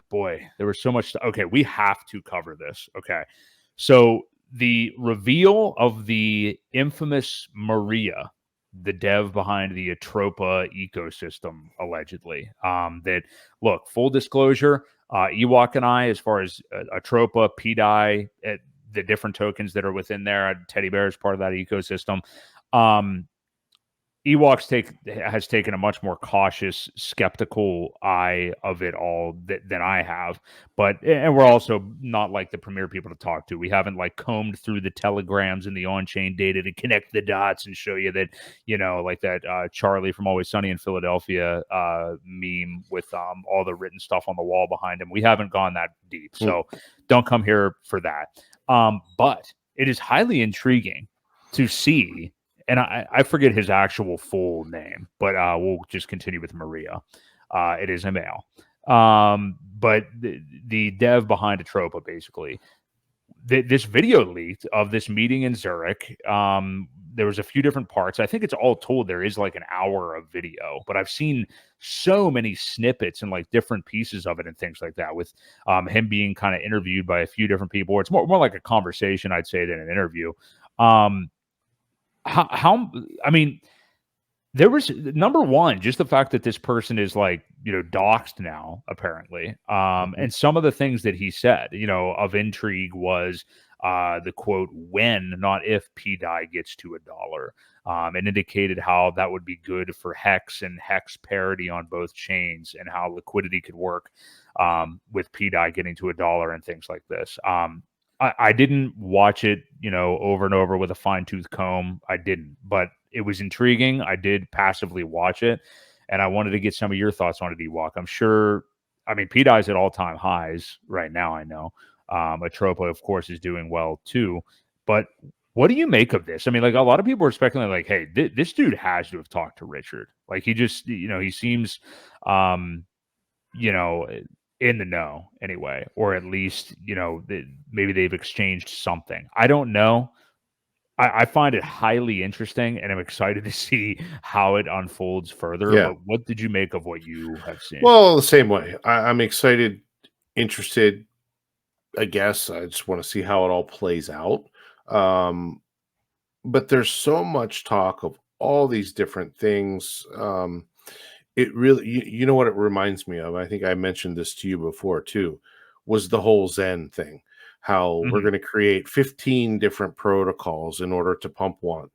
boy, there was so much. Okay, we have to cover this. Okay, so the reveal of the infamous Maria, the dev behind the Atropa ecosystem, allegedly. That look, full disclosure, Ewok and I, as far as Atropa, PDI, the different tokens that are within there, Teddy Bear is part of that ecosystem. Ewoks has taken a much more cautious, skeptical eye of it all than I have. And we're also not like the premier people to talk to. We haven't like combed through the telegrams and the on-chain data to connect the dots and show you that, like that Charlie from Always Sunny in Philadelphia meme with all the written stuff on the wall behind him. We haven't gone that deep. So don't come here for that. But it is highly intriguing to see. And I forget his actual full name, but we'll just continue with Maria. It is a male. But the dev behind Atropa, basically, this video leaked of this meeting in Zurich. There was a few different parts. I think it's all told there is like an hour of video, but I've seen so many snippets and like different pieces of it and things like that, with him being kind of interviewed by a few different people. It's more like a conversation, I'd say, than an interview. I mean, there was, number one, just the fact that this person is like, doxxed now, apparently. And some of the things that he said, of intrigue was the quote, when, not if PDI gets to $1, and indicated how that would be good for Hex and Hex parity on both chains, and how liquidity could work with PDI getting to $1 and things like this. I didn't watch it, over and over with a fine-tooth comb. I didn't, but it was intriguing. I did passively watch it, and I wanted to get some of your thoughts on it, Ewok. I'm sure, PDI is at all-time highs right now, I know. Atropa, of course, is doing well, too. But what do you make of this? Like, a lot of people are speculating, like, hey, this dude has to have talked to Richard. Like, he just, he seems, in the know anyway, or at least, maybe they've exchanged something. I don't know. I find it highly interesting, and I'm excited to see how it unfolds further. Yeah. But what did you make of what you have seen? Well, the same way. I'm excited, interested, I guess. I just want to see how it all plays out. But there's so much talk of all these different things. It really, you know what it reminds me of? I think I mentioned this to you before too, was the whole Zen thing. How we're going to create 15 different protocols in order to pump one.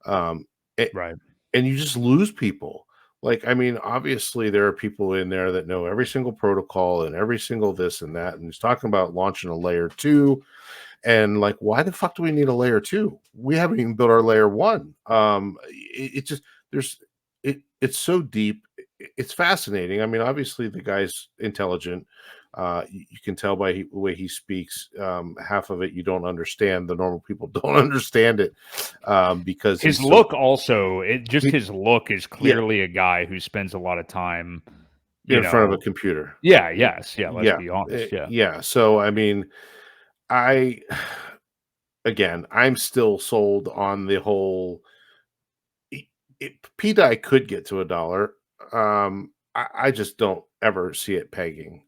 Right. And you just lose people. Like, obviously there are people in there that know every single protocol and every single this and that. And he's talking about launching a layer 2. And like, why the fuck do we need a layer 2? We haven't even built our layer 1. It's so deep. It's fascinating. Obviously the guy's intelligent. You can tell by the way he speaks. Half of it you don't understand. The normal people don't understand it because his look also. His look is clearly a guy who spends a lot of time in front of a computer. Yeah. Yes. Yeah. Let's be honest. Yeah. Yeah. So I'm still sold on the whole. PDI could get to $1. I just don't ever see it pegging.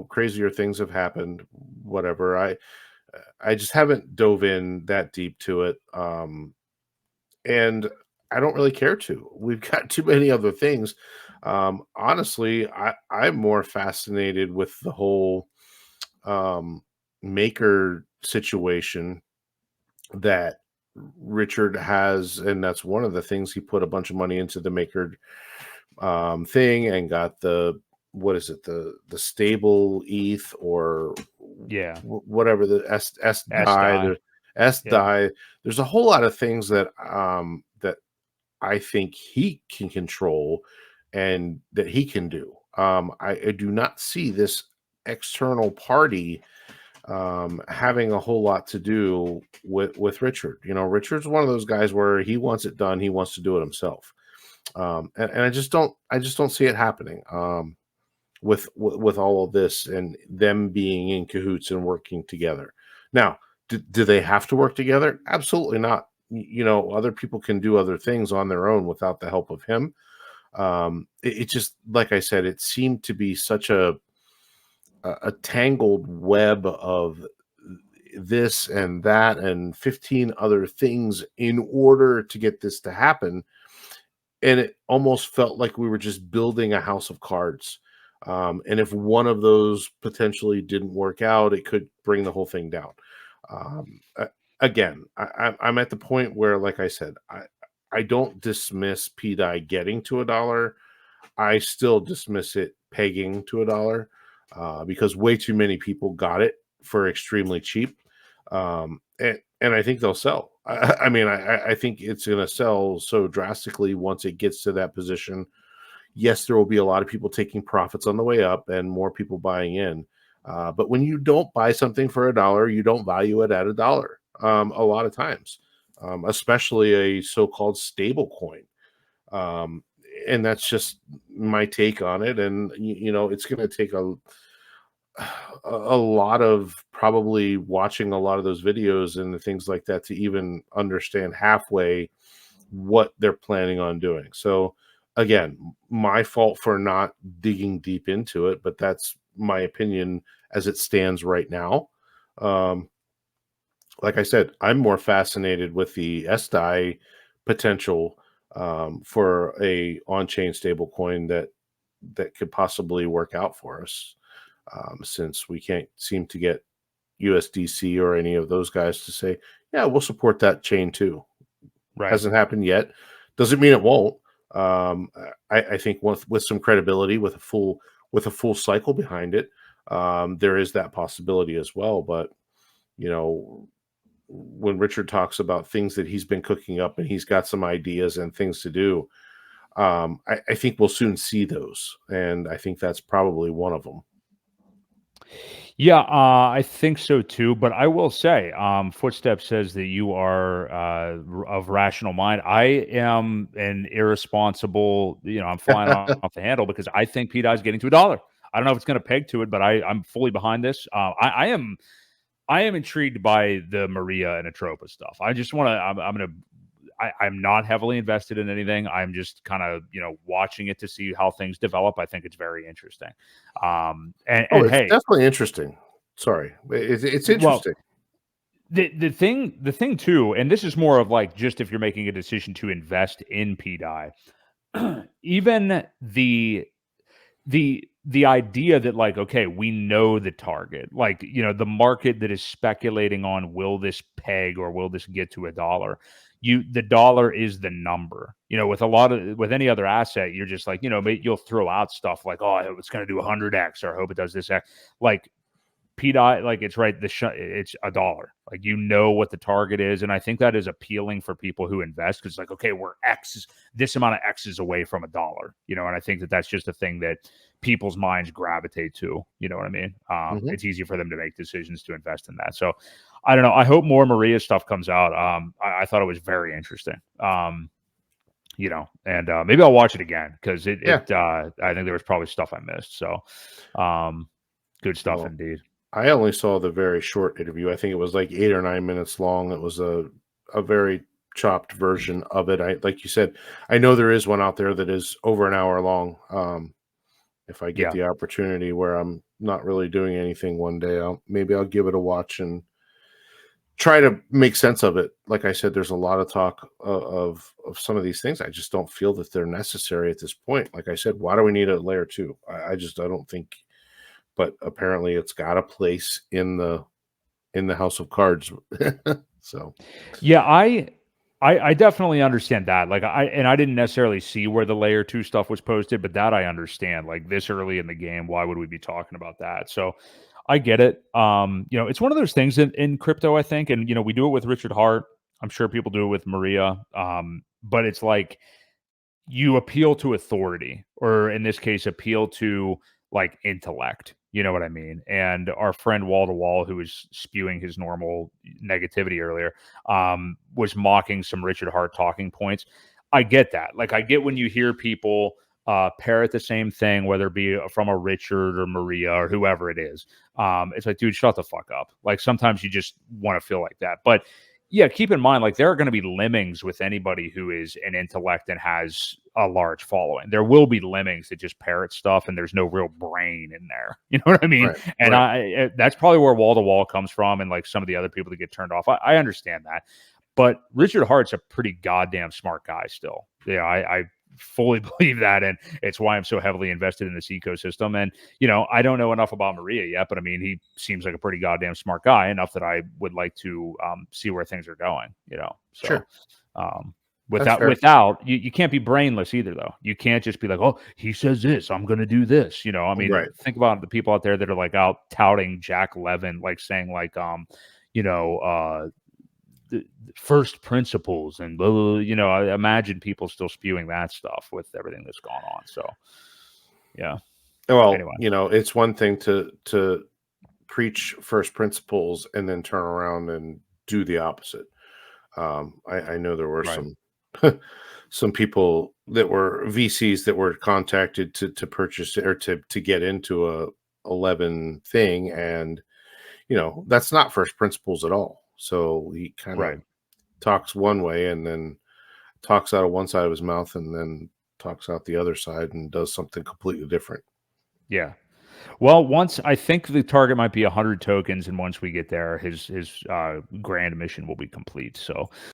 Crazier things have happened, whatever. I just haven't dove in that deep to it. And I don't really care to. We've got too many other things. Honestly, I'm more fascinated with the whole maker situation that Richard has, and that's one of the things. He put a bunch of money into the maker thing and got the stable ETH, or whatever, the S die. There's a whole lot of things that that I think he can control and that he can do. I do not see this external party having a whole lot to do with Richard. Richard's one of those guys where he wants it done. He wants to do it himself. And I just don't see it happening with all of this and them being in cahoots and working together. Now, do they have to work together? Absolutely not. Other people can do other things on their own without the help of him. It just, like I said, it seemed to be such a tangled web of this and that and 15 other things in order to get this to happen. And it almost felt like we were just building a house of cards. And if one of those potentially didn't work out, it could bring the whole thing down. Again, I'm at the point where, like I said, I don't dismiss PDI getting to $1. I still dismiss it pegging to $1 because way too many people got it for extremely cheap. And I think they'll sell. I mean, I think it's going to sell so drastically once it gets to that position. Yes, there will be a lot of people taking profits on the way up and more people buying in. But when you don't buy something for $1, you don't value it at $1 a lot of times, especially a so-called stable coin. And that's just my take on it. And, it's going to take a lot of probably watching a lot of those videos and the things like that to even understand halfway what they're planning on doing. So again, my fault for not digging deep into it, but that's my opinion as it stands right now. Like I said, I'm more fascinated with the SDI potential for a on-chain stable coin that could possibly work out for us. Since we can't seem to get USDC or any of those guys to say, yeah, we'll support that chain too. Right. Hasn't happened yet. Doesn't mean it won't. I think with some credibility, with a full cycle behind it, there is that possibility as well. But when Richard talks about things that he's been cooking up and he's got some ideas and things to do, I think we'll soon see those, and I think that's probably one of them. Yeah, I think so too. But I will say, Footsteps says that you are of rational mind. I am an irresponsible. I'm flying off the handle because I think PDI is getting to $1. I don't know if it's going to peg to it, but I'm fully behind this. I am intrigued by the Maria and Atropa stuff. I just want to. I'm not heavily invested in anything. I'm just kind of, watching it to see how things develop. I think it's very interesting. It's hey, definitely interesting. Sorry, it's interesting. Well, the thing too, and this is more of like just if you're making a decision to invest in PDI, even the idea that like, okay, we know the target, like, the market that is speculating on will this peg or will this get to $1? The dollar is the number. With any other asset, you're just like, you'll throw out stuff like, oh, it's going to do 100x, or I hope it does this X. Like PDI, like it's right. It's $1. Like, what the target is. And I think that is appealing for people who invest because it's like, okay, we're this amount of X's away from $1, and I think that's just a thing that people's minds gravitate to, you know what I mean? It's easy for them to make decisions to invest in that. So I don't know. I hope more Maria stuff comes out. I thought it was very interesting. And maybe I'll watch it again because I think there was probably stuff I missed. So good stuff indeed. I only saw the very short interview. I think it was like 8 or 9 minutes long. It was a very chopped version of it. Like you said, I know there is one out there that is over an hour long. If I get the opportunity where I'm not really doing anything one day, I'll give it a watch and try to make sense of it. Like I said, there's a lot of talk of some of these things. I just don't feel that they're necessary at this point. Like I said, why do we need a layer 2? I don't think. But apparently, it's got a place in the house of cards. So, yeah, I definitely understand that. Like I didn't necessarily see where the layer 2 stuff was posted, but that I understand. Like this early in the game, why would we be talking about that? So I get it. It's one of those things in crypto, I think, and we do it with Richard Hart. I'm sure people do it with Maria. But it's like you appeal to authority, or in this case, appeal to like intellect. You know what I mean? And our friend Wall to Wall, who was spewing his normal negativity earlier, was mocking some Richard Hart talking points. I get that. Like, I get when you hear people parrot the same thing, whether it be from a Richard or Maria or whoever it is. It's like, dude, shut the fuck up. Like, sometimes you just want to feel like that. But yeah, keep in mind, like, there are going to be lemmings with anybody who is an intellect and has a large following. There will be lemmings that just parrot stuff, and there's no real brain in there. You know what I mean? Right, and right. that's probably where wall to wall comes from, and like some of the other people that get turned off. I understand that, but Richard Hart's a pretty goddamn smart guy still. Yeah, I fully believe that, and it's why I'm so heavily invested in this ecosystem. And I don't know enough about Maria yet, but I mean, he seems like a pretty goddamn smart guy, enough that I would like to see where things are going. So Sure. without you can't be brainless either, though. You can't just be like, oh, he says this, I'm going to do this. I mean, right. Think about the people out there that are like out touting Jack Levin, like saying like, the first principles and blah, blah, blah, I imagine people still spewing that stuff with everything that's gone on. So yeah. Well, anyway. It's one thing to preach first principles and then turn around and do the opposite. I know there were some people that were VCs that were contacted to purchase or to get into a 11 thing, and that's not first principles at all. So he kind of talks one way and then talks out of one side of his mouth and then talks out the other side and does something completely different. Yeah. Well, once I think the target might be 100 tokens, and once we get there, his grand mission will be complete. So